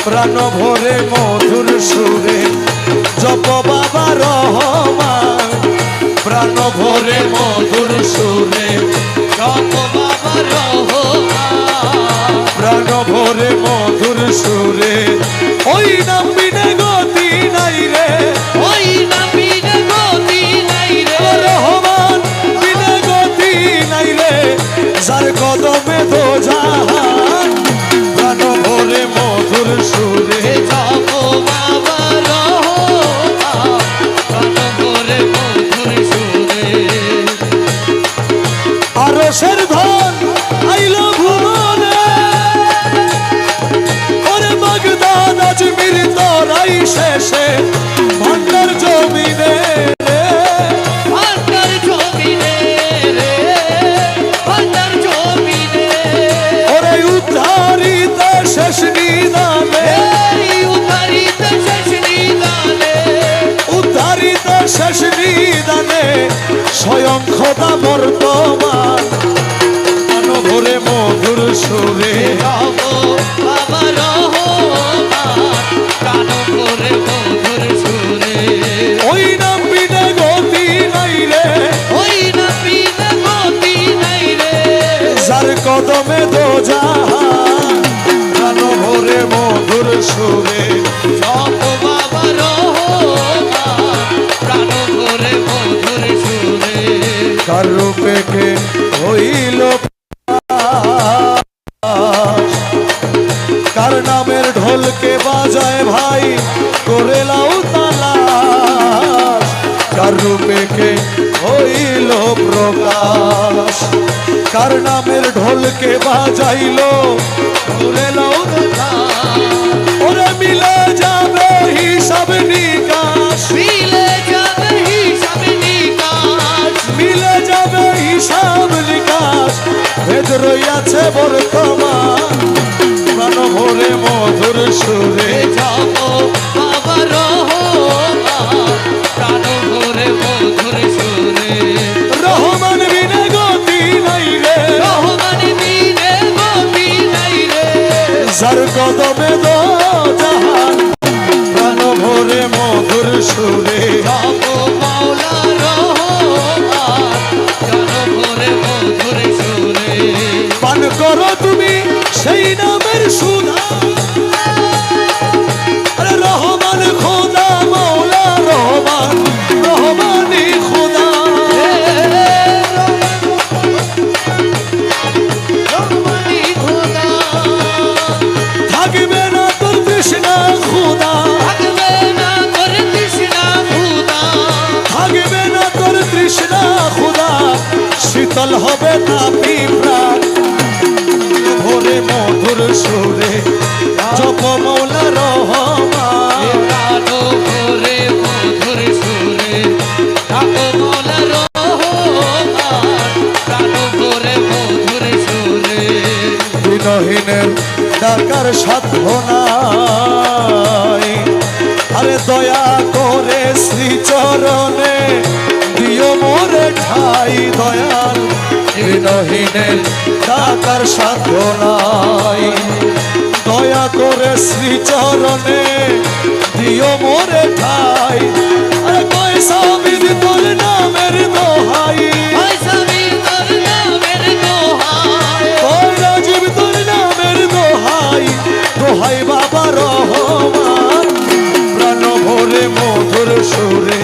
প্রাণ ভরে মধুর সুরে জপ বাবা রহমান, প্রাণ ভরে মধুর সুরে জপ বাবা রহমান, প্রাণ ভরে মধুর সুরে। ওই নাম বিনে গতি নাই রে, ওই নাম বিনে গতি নাই রে, রহমান বিনে গতি নাই রে, যার কদমে তো জাহান, প্রাণ ভরে মধুর সুরে জপ বাবা রহমান, প্রাণ ভরে মধুর সুরে। আরশের ধন আইলো ভুবনে, ওরে বাগদাদ আজমির তরাই শেষে ভান্ডার জমিনে, ভান্ডার জমিনে রে, ভান্ডার জমিনে, ওরে উদ্ধারিত শেষ নিদানে, উদ্ধারিত শেষ নিদানে, উদ্ধারিত শেষ নিদানে স্বয়ং খোদা বর্তমান, প্রাণ ভরে মধুর সুরে জপ বাবা রহমান, প্রাণ ভরে মধুর সুরে। ওই নাম বিনে গতি নাই রে, ওই নাম বিনে গতি নাই রে, যার কদমে দো জাহান, প্রাণ ভরে মধুর সুরে জপ বাবা রহমান, প্রাণ ভরে মধুর সুরে। কার রূপে কে হইল প্রকাশ, কার নামের ঢোলকে বাজায় ভাই করে লাও তালাশ, কার রূপে কে হইল প্রকাশ, কার নামের ঢোলকে বাজাইল করে লাও তালাশ। ওরে মিলে যাবে হিসাব নিকাশ, মিলে যাবে হিসাব নিকাশ, মিলে যাবে হিসাব নিকাশ, ভেদ রইয়াছে বর্তমান, প্রাণ ভরে মধুর সুরে জপ বাবা রহমান, প্রাণ ভরে মধুর সুরে। রহমান বিনে গতি নাই রে, রহমান বিনে গতি নাই রে, যার কদমে দো জাহান, প্রাণ ভরে মধুর সুরে জপ মাওলা রহমান, প্রাণ ভরে মধুর সুরে। পান করো তুমি সেই নামের সুধা, আরে রহমান খোদা মৌলা রহমান, রহমানি খোদা, রহমানি খোদা, থাকবে না তোর তৃষ্ণা খোদা, থাকবে না তোর তৃষ্ণা খোদা, থাকবে না তোর তৃষ্ণা খোদা, শীতল হবে তাপি প্রাণ, ভরে মধুর সুরে জপ মৌলা রহমান, প্রাণ ভরে মধুর সুরে জপ মাওলা রহমান, প্রাণ ভরে মধুর সুরে। দিনহীনের ডাকার সাধ্য নাই, আরে দয়া করে শ্রীচরণে দিও মোরে ঠাই দয়াল, দিনহীনের ডাকার সাধ্য নাই, দয়া করে শ্রীচরণে দিও মোরে ঠাই, আরে পয়সা বিদ তোর নামের দোহাই, পয়সা বীর তোর নামের দোহাই, ওই রাজীব তোর নামের দোহাই, দোহাই বাবা রহমান, প্রাণ ভরে মধুর সুরে